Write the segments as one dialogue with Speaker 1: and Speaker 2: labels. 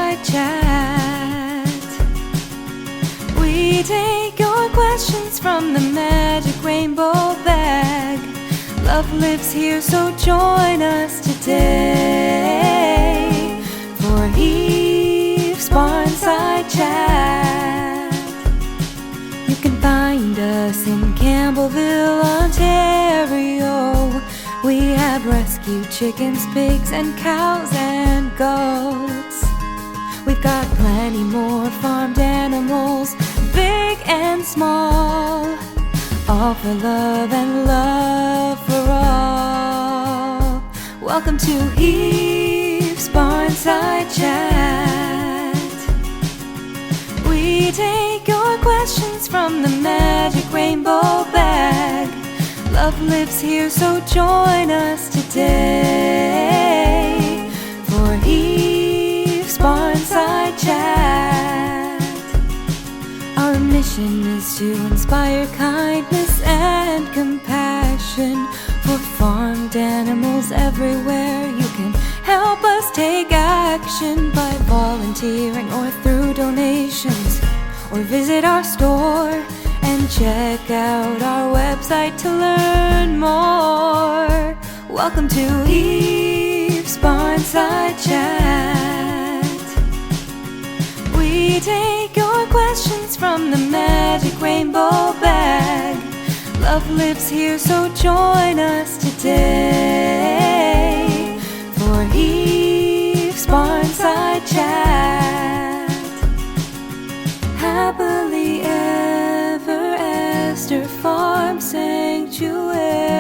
Speaker 1: Barnside Chat. We take your questions from the magic rainbow bag. Love lives here, so join us today for heefs Barnside Chat. You can find us in Campbellville, Ontario. We have rescued chickens, pigs, and cows and goats. We've got plenty more farmed animals, big and small, all for love and love for all. Welcome to heefs Barnside Chat. We take your questions from the magic rainbow bag. Love lives here, so join us today for heefs Barnside Chat. Our mission is to inspire kindness and compassion for farmed animals everywhere. You can help us take action by volunteering or through donations, or visit our store and check out our website to learn more. Welcome to heefs Barnside Chat. We take your questions from the magic rainbow bag. Love lives here, so join us today for heefs Barnside Chat. Happily ever after Farm Sanctuary.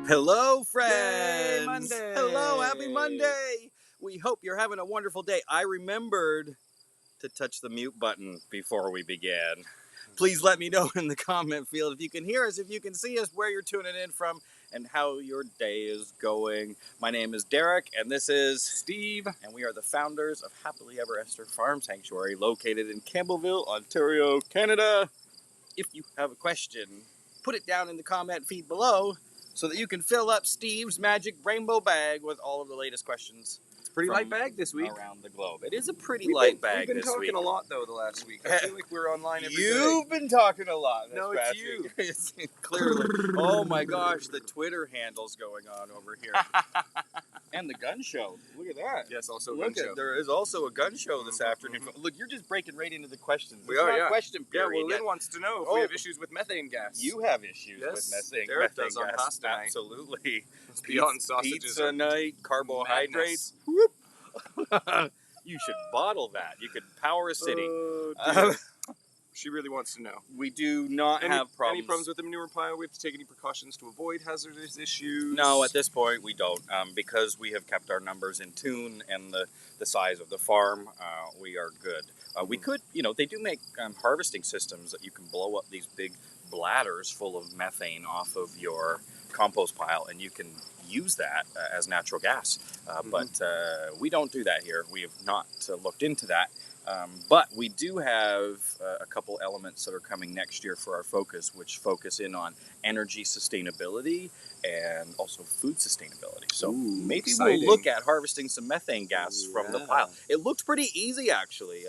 Speaker 2: Hello, friends.
Speaker 3: Yay, Monday.
Speaker 2: Hello, happy Monday. We hope you're having a wonderful day. I remembered to touch the mute button before we began. Please let me know in the comment field if you can hear us, if you can see us, where you're tuning in from, and how your day is going. My name is Derek, and this is
Speaker 3: Steve,
Speaker 2: and we are the founders of Happily Ever After Farm Sanctuary, located in Campbellville, Ontario, Canada. If you have a question, put it down in the comment feed below so that you can fill up Steve's magic rainbow bag with all of the latest questions.
Speaker 3: pretty light bag this week.
Speaker 2: Around the globe. It is a pretty light bag
Speaker 3: We've been
Speaker 2: this
Speaker 3: talking
Speaker 2: week.
Speaker 3: a lot though the last week. I feel like we're online every day.
Speaker 2: You've been talking a lot.
Speaker 3: No,
Speaker 2: this
Speaker 3: it's
Speaker 2: past
Speaker 3: you.
Speaker 2: week. It's clearly. Oh my gosh, the Twitter handle's going on over here. And the gun show. Look at that.
Speaker 3: Yes, also a
Speaker 2: Look
Speaker 3: gun show.
Speaker 2: There is also a gun show this afternoon. Look, you're just breaking right into the questions.
Speaker 3: We
Speaker 2: It's
Speaker 3: are,
Speaker 2: not
Speaker 3: yeah.
Speaker 2: question
Speaker 3: Yeah,
Speaker 2: period
Speaker 3: well,
Speaker 2: yet.
Speaker 3: Lynn wants to know if
Speaker 2: Oh.
Speaker 3: we have issues with methane gas.
Speaker 2: You have issues
Speaker 3: Yes,
Speaker 2: with methane,
Speaker 3: Derek
Speaker 2: methane
Speaker 3: does on
Speaker 2: gas.
Speaker 3: pasta night.
Speaker 2: Absolutely.
Speaker 3: It's beyond sausages.
Speaker 2: Pizza night, carbohydrates. You should bottle that. You could power a city.
Speaker 3: Oh, dear. She really wants to know.
Speaker 2: We do not have problems.
Speaker 3: Any problems with the manure pile? We have to take any precautions to avoid hazardous issues?
Speaker 2: No, at this point we don't. Because we have kept our numbers in tune and the size of the farm, we are good. We could, they do make harvesting systems that you can blow up these big bladders full of methane off of your compost pile, and you can use that as natural gas. But we don't do that here. We have not looked into that. But we do have a couple elements that are coming next year for our focus, which focus in on energy sustainability and also food sustainbity. So maybe
Speaker 3: exciting.
Speaker 2: we'll look at harvesting some methane gas from the
Speaker 3: Yeah.
Speaker 2: pile. It looked pretty easy, actually.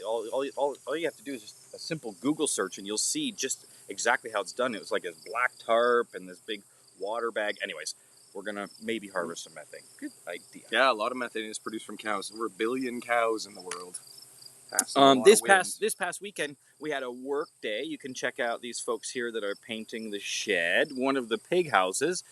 Speaker 2: All you have to do is just a simple Google search, and you'll see just exactly how it's done. It was like this black tarp and this big water bag. Anyways, we're going to maybe harvest some methane. Good idea.
Speaker 3: Yeah, a lot of methane is produced from cows. Over 1 billion cows in the world.
Speaker 2: This past weekend, we had a work day. You can check out these folks here that are painting the shed, one of the pig houses.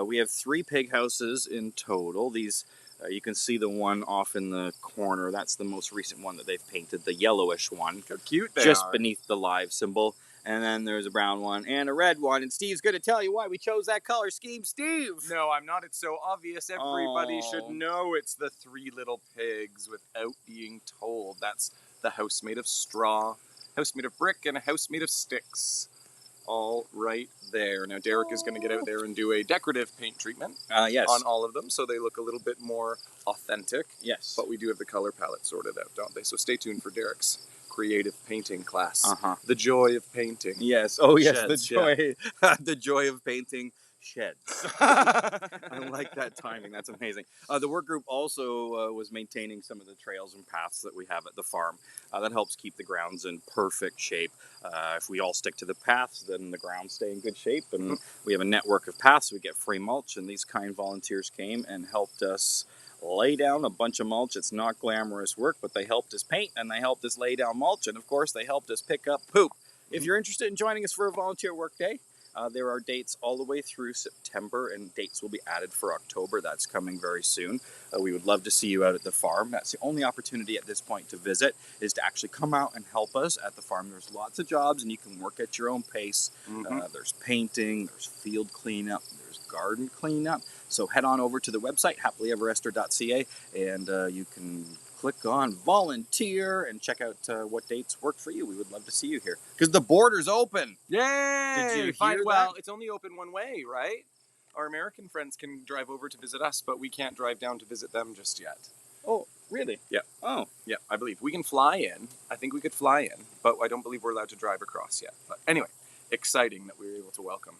Speaker 2: We have 3 pig houses in total. These, you can see the one off in the corner. That's the most recent one that they've painted, the yellowish one.
Speaker 3: How cute they
Speaker 2: just
Speaker 3: are.
Speaker 2: beneath the live symbol. And then there's a brown one and a red one. And Steve's going to tell you why we chose that color scheme. Steve!
Speaker 3: No, I'm not. It's so obvious. Everybody
Speaker 2: Oh.
Speaker 3: should know it's the 3 little pigs without being told. That's the house made of straw, house made of brick, and a house made of sticks. All right there. Now, Derek is going to get out there and do a decorative paint treatment
Speaker 2: Yes.
Speaker 3: on all of them so they look a little bit more authentic.
Speaker 2: Yes.
Speaker 3: But we do have the color palette sorted out, don't they? So stay tuned for Derek's creative painting class.
Speaker 2: Uh-huh.
Speaker 3: The joy of painting.
Speaker 2: Yes. Oh, yes.
Speaker 3: Sheds,
Speaker 2: the joy, the joy of painting sheds. I like that timing. That's amazing. The work group also was maintaining some of the trails and paths that we have at the farm. That helps keep the grounds in perfect shape. If we all stick to the paths, then the grounds stay in good shape. And we have a network of paths. We get free mulch, and these kind volunteers came and helped us lay down a bunch of mulch. It's not glamorous work, but they helped us paint, and they helped us lay down mulch, and of course they helped us pick up poop. If you're interested in joining us for a volunteer work day, there are dates all the way through September, and dates will be added for October. That's coming very soon. We would love to see you out at the farm. That's the only opportunity at this point to visit, is to actually come out and help us at the farm. There's lots of jobs, and you can work at your own pace. There's painting, there's field cleanup, there's garden cleanup. So head on over to the website, happilyeverester.ca, and you can click on volunteer and check out what dates work for you. We would love to see you here because the border's open.
Speaker 3: Yay!
Speaker 2: Did you hear
Speaker 3: Well,
Speaker 2: that?
Speaker 3: it's only open one way, right? Our American friends can drive over to visit us, but we can't drive down to visit them just yet.
Speaker 2: Oh, really?
Speaker 3: Yeah.
Speaker 2: Oh,
Speaker 3: Yeah, I believe. We can fly in. I think we could fly in, but I don't believe we're allowed to drive across yet. But anyway, exciting that we were able to welcome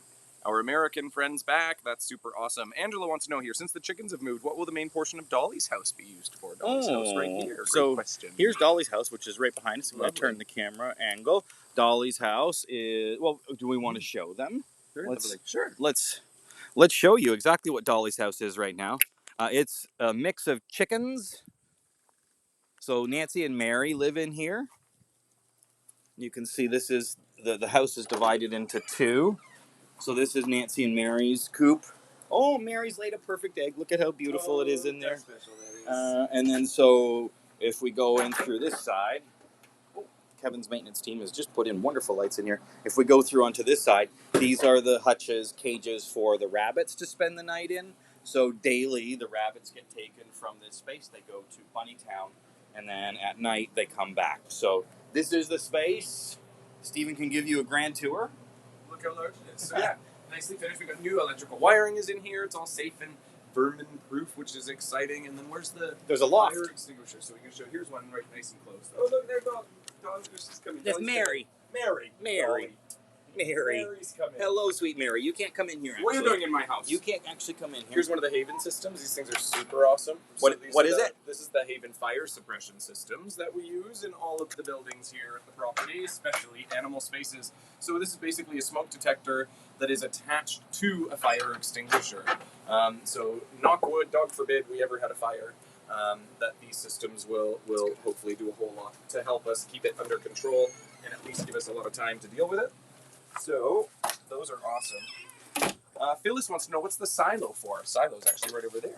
Speaker 3: our American friends back. That's super awesome. Angela wants to know here, since the chickens have moved, what will the main portion of Dolly's house be used for? Dolly's house right here. Great
Speaker 2: So
Speaker 3: question.
Speaker 2: here's Dolly's house, which is right behind us. I'm going to
Speaker 3: Lovely.
Speaker 2: turn the camera angle. Dolly's house is, well, do we want to show them?
Speaker 3: Very
Speaker 2: let's-
Speaker 3: lovely. Sure.
Speaker 2: Let's show you exactly what Dolly's house is right now. It's a mix of chickens. So Nancy and Mary live in here. You can see this is, the house is divided into two. So this is Nancy and Mary's coop. Oh, Mary's laid a perfect egg. Look at how beautiful it is in there. And then so if we go in through this side, Kevin's maintenance team has just put in wonderful lights in here. If we go through onto this side, these are the hutches, cages for the rabbits to spend the night in. So daily, the rabbits get taken from this space. They go to Bunnytown, and then at night they come back. So this is the space. Stephen can give you a grand tour.
Speaker 3: Look how large it is. So yeah, nicely finished. We got new electrical wiring is in here. It's all safe and vermin-proof, which is exciting. And then where's the
Speaker 2: There's a loft.
Speaker 3: fire extinguisher? So we can show. Here's one right nice and close. Oh look, there, dog. Dog's just coming.
Speaker 2: That's
Speaker 3: Dog's
Speaker 2: Mary.
Speaker 3: coming. Mary.
Speaker 2: Mary. Mary.
Speaker 3: Mary's coming.
Speaker 2: Hello, sweet Mary. You can't come in here.
Speaker 3: What are you
Speaker 2: actually.
Speaker 3: doing in my house?
Speaker 2: You can't actually come in here.
Speaker 3: Here's one of the Haven systems. These things are super awesome.
Speaker 2: What is it?
Speaker 3: This is the Haven fire suppression systems that we use in all of the buildings here at the property, especially animal spaces. So this is basically a smoke detector that is attached to a fire extinguisher. So knock wood, dog forbid we ever had a fire. That these systems will hopefully do a whole lot to help us keep it under control and at least give us a lot of time to deal with it. So, those are awesome. Phyllis wants to know, what's the silo for? Silo's actually right over there.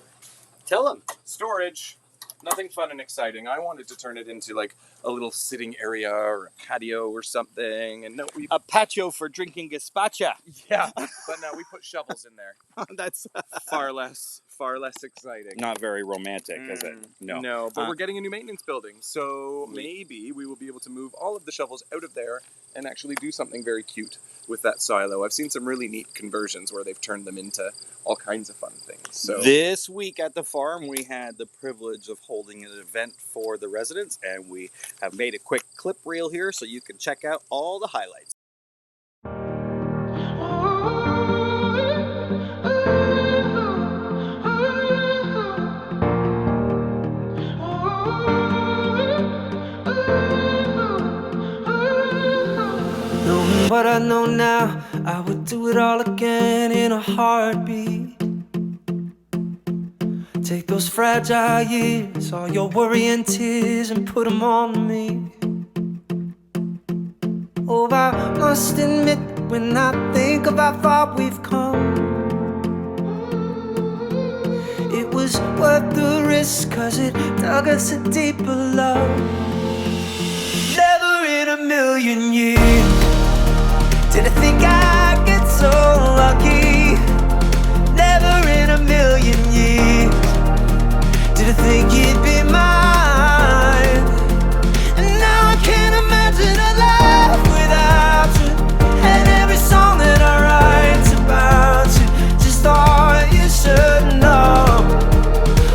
Speaker 2: Tell them.
Speaker 3: Storage. Nothing fun and exciting. I wanted to turn it into like a little sitting area or a patio or something. And no, we
Speaker 2: A patio for drinking gazpacho.
Speaker 3: yeah, but no, we put shovels in there.
Speaker 2: That's
Speaker 3: Far less exciting.
Speaker 2: not very romantic, is it?
Speaker 3: No, but we're getting a new maintenance building, so maybe we will be able to move all of the shovels out of there and actually do something very cute with that silo. I've seen some really neat conversions where they've turned them into all kinds of fun things. So
Speaker 2: This week at the farm, we had the privilege of holding an event for the residents, and we have made a quick clip reel here so you can check out all the highlights.
Speaker 1: Knowing what I know now, I would do it all again in a heartbeat. Take those fragile years, all your worry and tears, and put them on me. Oh, I must admit, when I think of how far we've come, it was worth the risk, 'cause it dug us a deeper love. Never in a million years did I think I'd get so lucky. Never in a million years did I think you'd be mine. And now I can't imagine a life without you. And every song that I write's about you. Just all you should know,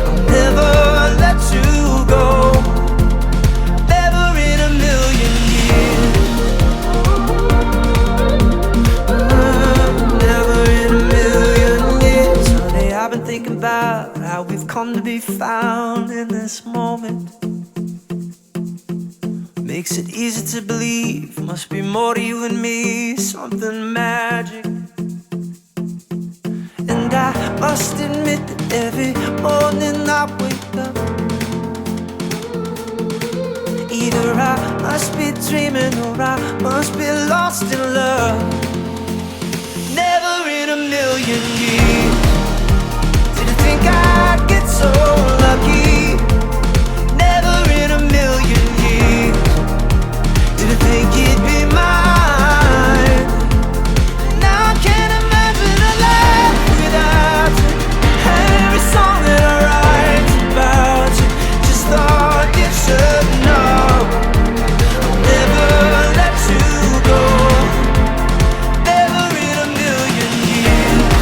Speaker 1: I'll never let you go. Never in a million years. Never in a million calm to be found in this moment. Makes it easy to believe, must be more to you and me, something magic. And I must admit that every morning I wake up, either I must be dreaming or I must be lost in love. Never in a million years did I think I'd get so lucky. Never in a million years did I think you'd be mine. Now I can't imagine a life without you. Every song that I write's about you. Just thought you should know I'll never let you go. Never in a million years.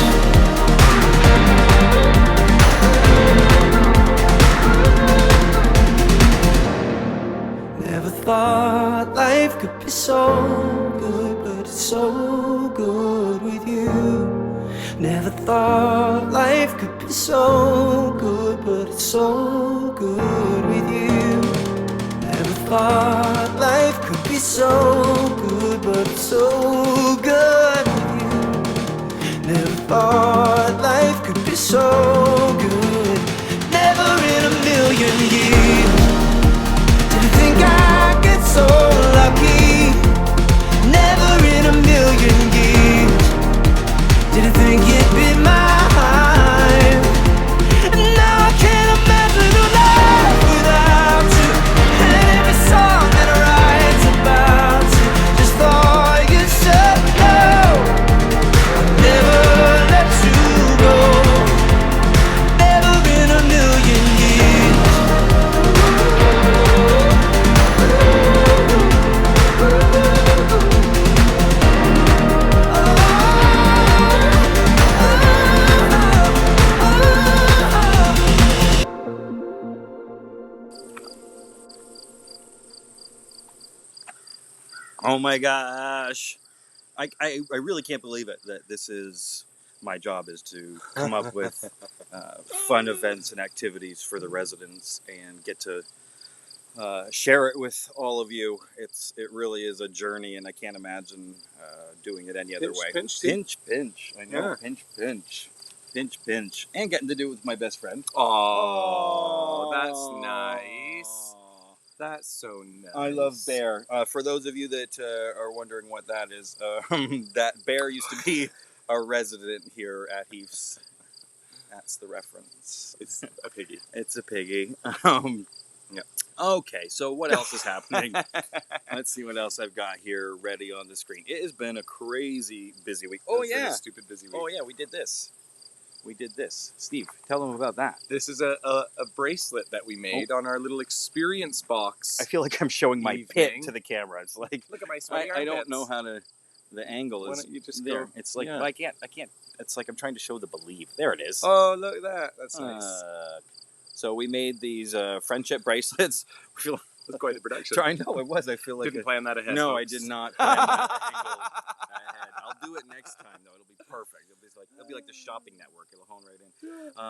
Speaker 1: Never thought life could be so good, but it's so good with you. Never thought life could be so good, but it's so good with you. Never thought life could be so good, but it's so good with you. Never thought life could be so good. Never in a million years did I think I'd get so lucky. Never in a million years did I think you'd be mine. And now I can't imagine a life without you. And every song that I write's about you. Just thought you should know I'll never let you go. Never in a million years.
Speaker 2: Oh my gosh. I really can't believe it that this is my job is to come up with fun events and activities for the residents and get to share it with all of you. It really is a journey, and I can't imagine doing it any other way.
Speaker 3: Pinch,
Speaker 2: Pinch. I know.
Speaker 3: Yeah.
Speaker 2: Pinch, and getting to do it with my best friend.
Speaker 3: Oh, that's nice. That's so nice.
Speaker 2: I love Bear. For those of you that are wondering what that is, that Bear used to be a resident here at Heefs. That's the reference.
Speaker 3: It's a piggy.
Speaker 2: It's a piggy.
Speaker 3: Yeah.
Speaker 2: Okay, so what else is happening? Let's see what else I've got here ready on the screen. It has been a crazy busy week. Oh,
Speaker 3: It's been
Speaker 2: yeah.
Speaker 3: a stupid busy week.
Speaker 2: Oh, yeah, we did this. Steve, tell them about that.
Speaker 3: This is a bracelet that we made on our little experience box.
Speaker 2: I feel like I'm showing my
Speaker 3: Evening.
Speaker 2: pit to the camera. It's like,
Speaker 3: Look at my sweaty
Speaker 2: I don't
Speaker 3: armpits.
Speaker 2: know how to, the angle
Speaker 3: Why
Speaker 2: is
Speaker 3: don't you just
Speaker 2: there.
Speaker 3: go-
Speaker 2: It's like,
Speaker 3: yeah.
Speaker 2: I can't, it's like I'm trying to show the believe. There it is.
Speaker 3: Oh, look at that. That's nice.
Speaker 2: So we made these friendship bracelets. We feel
Speaker 3: That's quite a production.
Speaker 2: I know it was. I feel like
Speaker 3: Didn't plan that ahead.
Speaker 2: no,
Speaker 3: folks.
Speaker 2: I did not plan that angle ahead. I'll do it next time though. It'll be perfect. It'll be like the shopping network. It'll hone right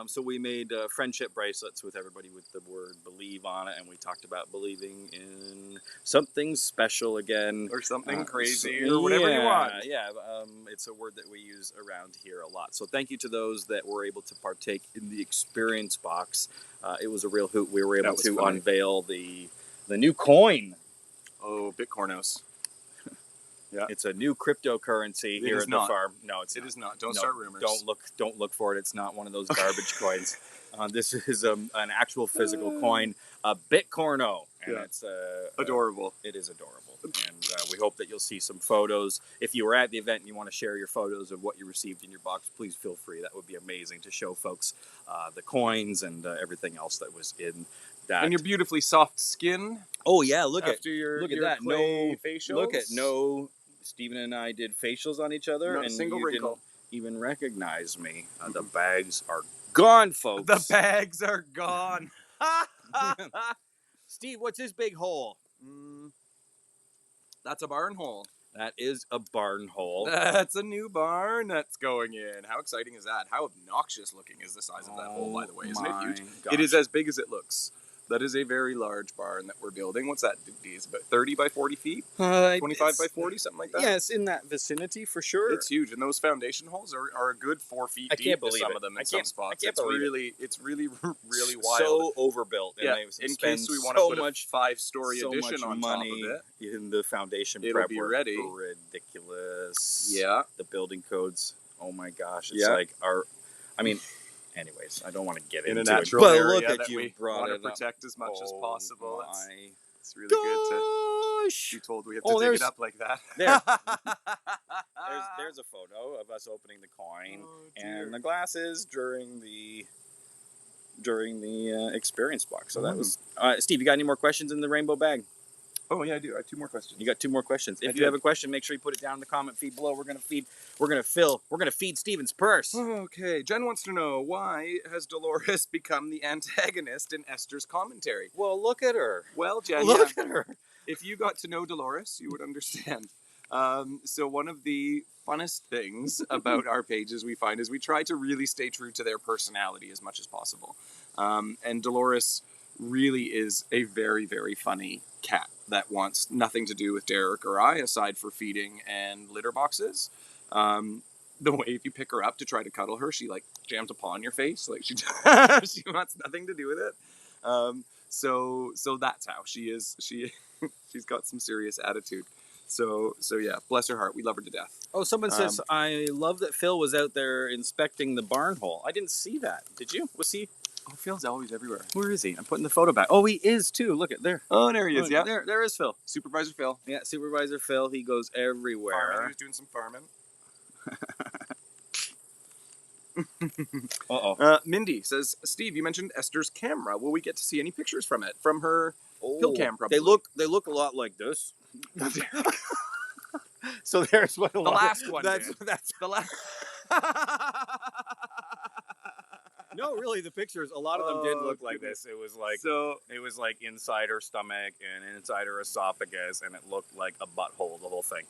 Speaker 2: in. So we made friendship bracelets with everybody with the word believe on it, and we talked about believing in something special again,
Speaker 3: Or something crazy,
Speaker 2: so-
Speaker 3: or whatever you
Speaker 2: yeah,
Speaker 3: want.
Speaker 2: Yeah, it's a word that we use around here a lot. So thank you to those that were able to partake in the experience box. It was a real hoot. We were able
Speaker 3: That was
Speaker 2: to
Speaker 3: fun.
Speaker 2: unveil the new coin.
Speaker 3: Oh, Bitcornos. Yeah.
Speaker 2: It's a new cryptocurrency
Speaker 3: It
Speaker 2: here
Speaker 3: is
Speaker 2: at
Speaker 3: not.
Speaker 2: the farm. No, it's
Speaker 3: It
Speaker 2: not.
Speaker 3: is not. Don't
Speaker 2: No,
Speaker 3: start rumors.
Speaker 2: Don't look for it. It's not one of those garbage coins. This is an actual physical coin, a Bitcorno, and
Speaker 3: Yeah.
Speaker 2: it's
Speaker 3: Adorable.
Speaker 2: It is adorable, and we hope that you'll see some photos. If you were at the event and you want to share your photos of what you received in your box, please feel free. That would be amazing to show folks the coins and everything else that was in that.
Speaker 3: And your beautifully soft skin.
Speaker 2: Oh yeah, look
Speaker 3: after your
Speaker 2: at
Speaker 3: your
Speaker 2: that.
Speaker 3: clay facials.
Speaker 2: Look at no. Stephen and I did facials on each other,
Speaker 3: Not a
Speaker 2: and
Speaker 3: single
Speaker 2: you
Speaker 3: wrinkle.
Speaker 2: didn't even recognize me. The bags are gone, folks.
Speaker 3: The bags are gone.
Speaker 2: Steve, what's this big hole?
Speaker 3: That's a barn hole.
Speaker 2: That is a barn hole.
Speaker 3: That's a new barn that's going in. How exciting is that? How obnoxious looking is the size of that hole, by the way? Isn't it huge?
Speaker 2: Gosh.
Speaker 3: It is as big as it looks. That is a very large barn that we're building. What's that? It's about 30 by 40 feet? 25 by 40, something like that?
Speaker 2: Yeah, it's in that vicinity for sure.
Speaker 3: It's huge, and those foundation holes are a good 4 feet
Speaker 2: I
Speaker 3: deep.
Speaker 2: can't believe
Speaker 3: some
Speaker 2: it.
Speaker 3: of them
Speaker 2: I
Speaker 3: in some
Speaker 2: can't-
Speaker 3: spots.
Speaker 2: I can't believe it.
Speaker 3: It's really wild.
Speaker 2: So overbuilt.
Speaker 3: Yeah,
Speaker 2: And they
Speaker 3: in
Speaker 2: spend
Speaker 3: case we want to
Speaker 2: so
Speaker 3: put
Speaker 2: much,
Speaker 3: a 5-story
Speaker 2: so
Speaker 3: addition
Speaker 2: much
Speaker 3: on
Speaker 2: money
Speaker 3: top of it.
Speaker 2: in the foundation
Speaker 3: It'll
Speaker 2: prep
Speaker 3: be
Speaker 2: work.
Speaker 3: ready.
Speaker 2: Ridiculous.
Speaker 3: Yeah.
Speaker 2: The building codes. Oh my gosh. It's
Speaker 3: Yeah.
Speaker 2: like I mean, anyways, I don't want to get
Speaker 3: In
Speaker 2: into
Speaker 3: a
Speaker 2: it.
Speaker 3: natural
Speaker 2: But
Speaker 3: area
Speaker 2: look at
Speaker 3: that
Speaker 2: you
Speaker 3: we
Speaker 2: brought
Speaker 3: want to
Speaker 2: it up.
Speaker 3: protect as much as
Speaker 2: Oh
Speaker 3: possible.
Speaker 2: my
Speaker 3: It's really good to
Speaker 2: gosh.
Speaker 3: be told we have
Speaker 2: Oh,
Speaker 3: to dig
Speaker 2: there's-
Speaker 3: it up like that.
Speaker 2: There. There's a photo of us opening the coin
Speaker 3: Oh, dear.
Speaker 2: and the glasses during the experience box. So that was Steve. You got any more questions in the rainbow bag?
Speaker 3: Oh yeah, I do. I have 2 more questions.
Speaker 2: You got 2 more questions.
Speaker 3: I
Speaker 2: If you
Speaker 3: did.
Speaker 2: have a question, make sure you put it down in the comment feed below. We're gonna feed Steven's purse.
Speaker 3: Okay, Jen wants to know, why has Dolores become the antagonist in Esther's commentary?
Speaker 2: Well, look at her.
Speaker 3: Well, Jen,
Speaker 2: Look at her.
Speaker 3: if you got to know Dolores, you would understand. So one of the funnest things about our pages we find is we try to really stay true to their personality as much as possible. And Dolores really is a very, very funny cat that wants nothing to do with Derek or I, aside for feeding and litter boxes. The way if you pick her up to try to cuddle her, she like jams a paw in your face, like she she wants nothing to do with it. So that's how she is. She's got some serious attitude. So yeah, bless her heart. We love her to death.
Speaker 2: Oh, someone says I love that Phil was out there inspecting the barn hole. I didn't see that. Did you? Was he?
Speaker 3: Oh, Phil's always everywhere.
Speaker 2: Where is he? I'm putting the photo back. Oh, he is too. Look at there.
Speaker 3: Oh, there he is. Yeah,
Speaker 2: There is Phil.
Speaker 3: Supervisor Phil.
Speaker 2: Yeah, Supervisor Phil. He goes
Speaker 3: Farming.
Speaker 2: everywhere.
Speaker 3: He was doing some farming. Mindy says, Steve, you mentioned Esther's camera. Will we get to see any pictures from it? From her hill cam, probably.
Speaker 2: They look a lot like this. So there's what
Speaker 3: the last one.
Speaker 2: That's
Speaker 3: the last.
Speaker 2: No, really, the pictures. A lot of them did
Speaker 3: Oh,
Speaker 2: look like
Speaker 3: goodness.
Speaker 2: this. It was like
Speaker 3: So
Speaker 2: it was like inside her stomach and inside her esophagus, and it looked like a butthole. The whole thing.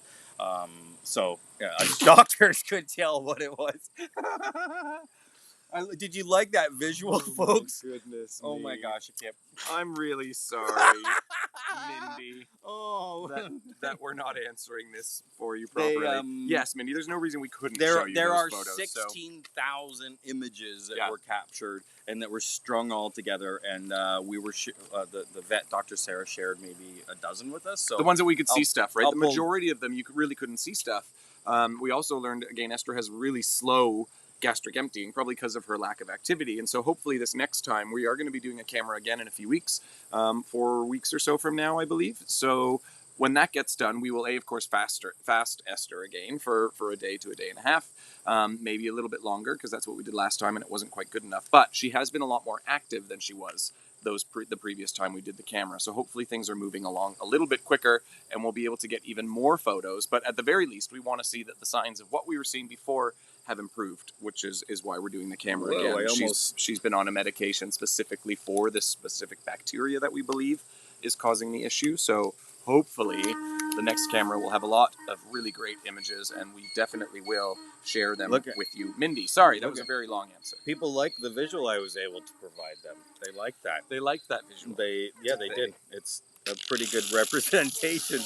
Speaker 2: So yeah, doctors could tell what it was. Did you like that visual, folks?
Speaker 3: Goodness.
Speaker 2: Oh my
Speaker 3: me.
Speaker 2: gosh, you can't.
Speaker 3: I'm really sorry, Mindy,
Speaker 2: Oh,
Speaker 3: that we're not answering this for you properly. Yes, Mindy, there's no reason we couldn't show you
Speaker 2: there
Speaker 3: those
Speaker 2: are
Speaker 3: photos.
Speaker 2: 16,000 images that
Speaker 3: Yeah.
Speaker 2: were captured and that were strung all together, and we were the vet, Dr. Sarah, shared maybe a dozen with us. So
Speaker 3: the ones that we could see
Speaker 2: I'll-
Speaker 3: stuff, right?
Speaker 2: I'll
Speaker 3: The
Speaker 2: pull-
Speaker 3: majority of them you really couldn't see stuff. We also learned, again, Esther has really slow gastric emptying, probably because of her lack of activity. And so hopefully this next time, we are going to be doing a camera again in a few weeks, 4 weeks or so from now, I believe. So when that gets done, we will, of course, fast Esther again for a day to a day and a half, maybe a little bit longer, because that's what we did last time and it wasn't quite good enough. But she has been a lot more active than she was the previous time we did the camera. So hopefully things are moving along a little bit quicker and we'll be able to get even more photos. But at the very least, we want to see that the signs of what we were seeing before have improved, which is why we're doing the camera
Speaker 2: Whoa,
Speaker 3: again. She's been on a medication specifically for this specific bacteria that we believe is causing the issue. So hopefully the next camera will have a lot of really great images, and we definitely will share them with you. Mindy, sorry, that was a very long answer.
Speaker 2: people like the visual I was able to provide them. They liked that.
Speaker 3: They liked that visual.
Speaker 2: They did. It's a pretty good representation.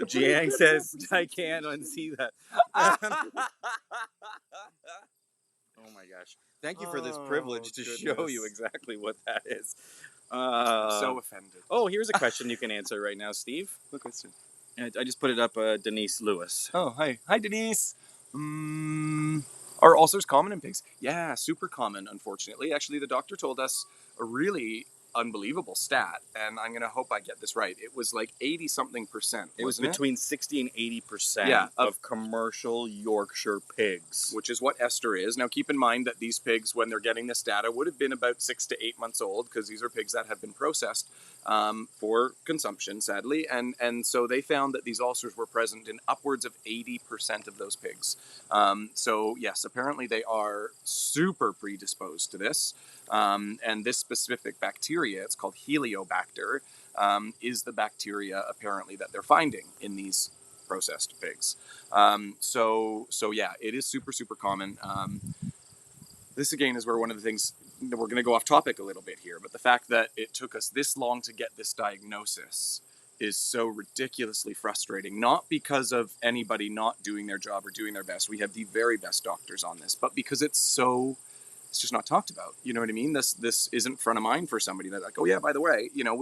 Speaker 2: Jiang says, I can't unsee that. Oh my gosh. Thank you for this privilege to show
Speaker 3: goodness.
Speaker 2: you exactly what that is.
Speaker 3: I'm so offended.
Speaker 2: Oh, here's a question you can answer right now, Steve.
Speaker 3: What question?
Speaker 2: I just put it up, Denise Lewis.
Speaker 3: Oh, hi. Hi, Denise. Are ulcers common in pigs? Yeah, super common, unfortunately. Actually, the doctor told us a really unbelievable stat, and I'm going to hope I get this right. It was like 80-something%.
Speaker 2: It was
Speaker 3: wasn't
Speaker 2: between 60 and 80%
Speaker 3: Yeah,
Speaker 2: of commercial Yorkshire pigs.
Speaker 3: Which is what Esther is. Now, keep in mind that these pigs, when they're getting this data, would have been about 6 to 8 months old, because these are pigs that have been processed for consumption, sadly. And so they found that these ulcers were present in upwards of 80% of those pigs. So, yes, apparently they are super predisposed to this. And this specific bacteria, it's called Heliobacter, is the bacteria apparently that they're finding in these processed pigs. So yeah, it is super, super common. This again is where one of the things that we're going to go off topic a little bit here, but the fact that it took us this long to get this diagnosis is so ridiculously frustrating. Not because of anybody not doing their job or doing their best. We have the very best doctors on this, but because it's just not talked about. You know what I mean? This isn't front of mind for somebody that like, oh yeah, by the way, you know,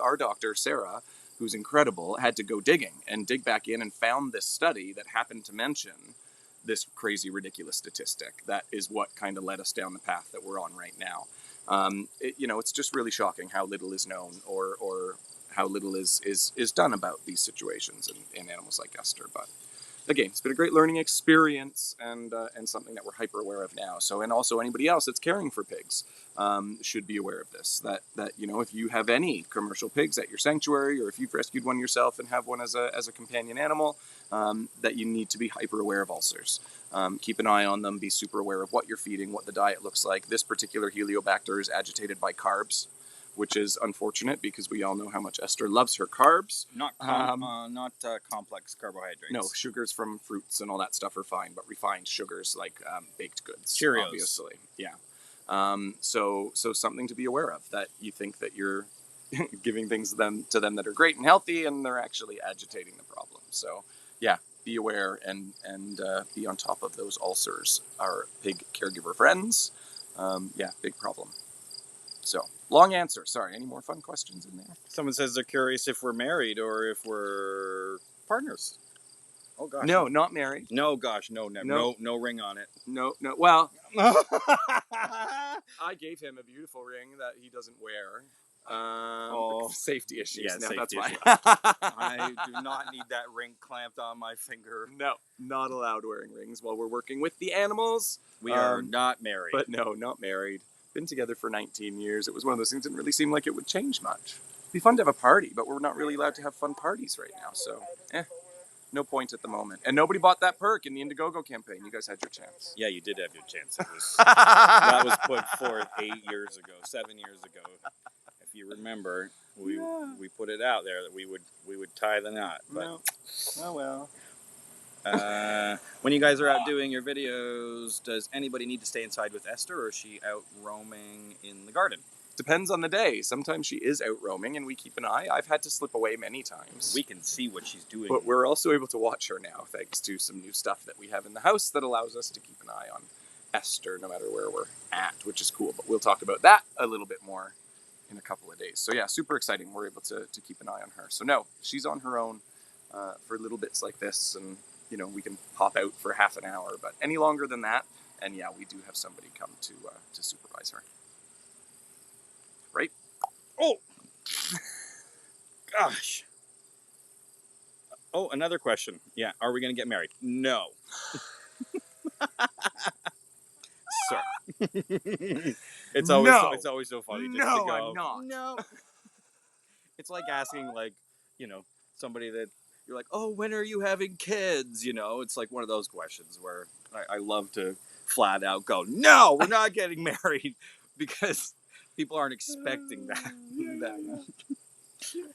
Speaker 3: our doctor Sarah, who's incredible, had to go digging and dig back in and found this study that happened to mention this crazy, ridiculous statistic. That is what kind of led us down the path that we're on right now. It's just really shocking how little is known or how little is done about these situations in animals like Esther. But again, it's been a great learning experience and something that we're hyper aware of now. So, and also anybody else that's caring for pigs should be aware of this. That if you have any commercial pigs at your sanctuary, or if you've rescued one yourself and have one as a companion animal, that you need to be hyper aware of ulcers. Keep an eye on them. Be super aware of what you're feeding, what the diet looks like. This particular Heliobacter is agitated by carbs, which is unfortunate because we all know how much Esther loves her carbs.
Speaker 2: Not complex carbohydrates.
Speaker 3: No, sugars from fruits and all that stuff are fine, but refined sugars like baked goods,
Speaker 2: Cheerios,
Speaker 3: obviously. Yeah. So something to be aware of, that you think that you're giving things to them that are great and healthy, and they're actually agitating the problem. So yeah, be aware and be on top of those ulcers. Our pig caregiver friends, big problem. So, long answer. Sorry, any more fun questions in there?
Speaker 2: Someone says they're curious if we're married or if we're partners. Oh gosh.
Speaker 3: No, not married.
Speaker 2: No, gosh, no ring on it.
Speaker 3: No. Well, I gave him a beautiful ring that he doesn't wear. Safety issues.
Speaker 2: Yeah,
Speaker 3: no,
Speaker 2: safety
Speaker 3: that's
Speaker 2: issues.
Speaker 3: why.
Speaker 2: I do not need that ring clamped on my finger.
Speaker 3: No, not allowed wearing rings while we're working with the animals.
Speaker 2: We are not married.
Speaker 3: But no, not married. Been together for 19 years. It was one of those things that didn't really seem like it would change much. It'd be fun to have a party, but we're not really allowed to have fun parties right now, so no point at the moment. And nobody bought that perk in the Indiegogo campaign. You guys had your chance.
Speaker 2: Yeah, you did have your chance. That was put forth 7 years ago. If you remember, we put it out there that we would tie the knot. But
Speaker 3: No. Oh well.
Speaker 2: When you guys are out doing your videos, does anybody need to stay inside with Esther, or is she out roaming in the garden?
Speaker 3: Depends on the day. Sometimes she is out roaming and we keep an eye. I've had to slip away many times.
Speaker 2: We can see what she's doing.
Speaker 3: But we're also able to watch her now, thanks to some new stuff that we have in the house that allows us to keep an eye on Esther no matter where we're at, which is cool. But we'll talk about that a little bit more in a couple of days. So yeah, super exciting. We're able to keep an eye on her. So no, she's on her own for little bits like this, and we can pop out for half an hour, but any longer than that, and yeah, we do have somebody come to supervise her. Right?
Speaker 2: Oh! Gosh. Oh, another question. Yeah, are we going to get married? No. Sorry. It's always so funny just to go,
Speaker 3: I'm not.
Speaker 2: No. It's like asking, somebody that you're like, oh, when are you having kids? It's like one of those questions where I love to flat out go, no, we're not getting married, because people aren't expecting that.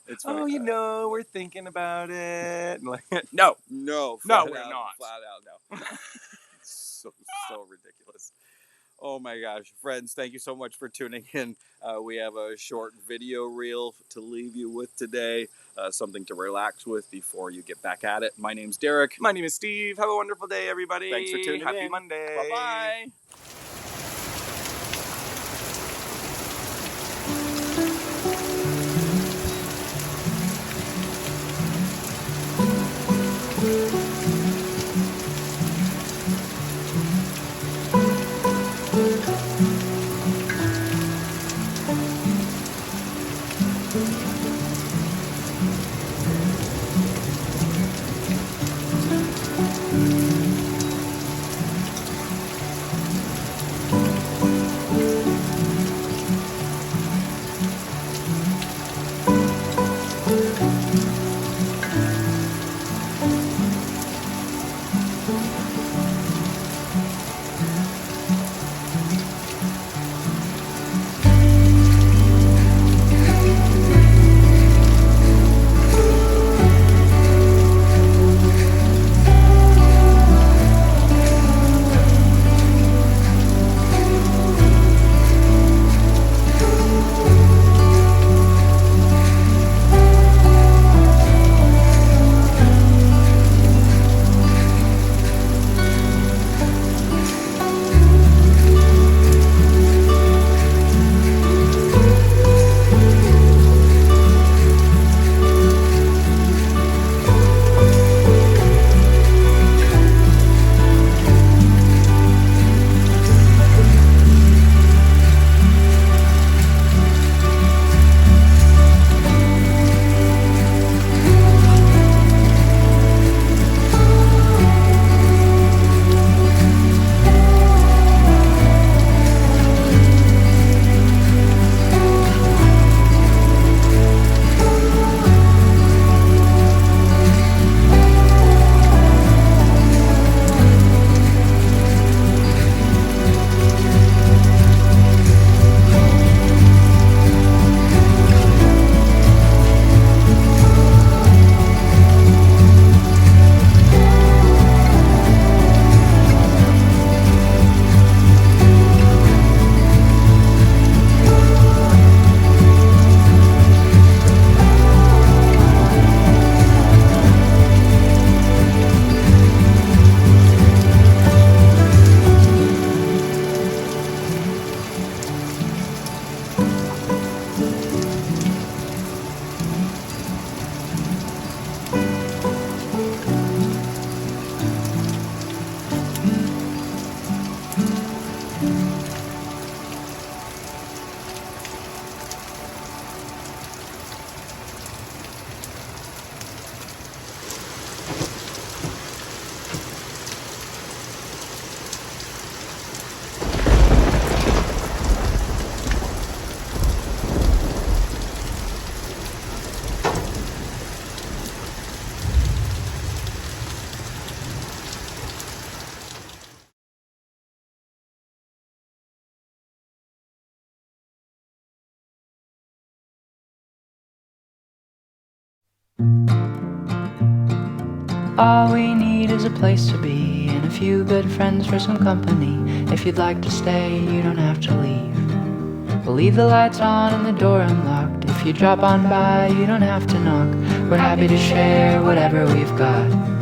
Speaker 2: It's funny.
Speaker 3: We're thinking about it.
Speaker 2: No,
Speaker 3: we're not.
Speaker 2: Flat out, no. So ridiculous. Oh my gosh, friends, thank you so much for tuning in. We have a short video reel to leave you with today, something to relax with before you get back at it. My name's Derek.
Speaker 3: My name is Steve. Have a wonderful day, everybody.
Speaker 2: Thanks for tuning in.
Speaker 3: Happy Monday.
Speaker 2: Bye-bye.
Speaker 1: All we need is a place to be and a few good friends for some company. If you'd like to stay, you don't have to leave. We'll leave the lights on and the door unlocked. If you drop on by, you don't have to knock. We're happy to share whatever we've got.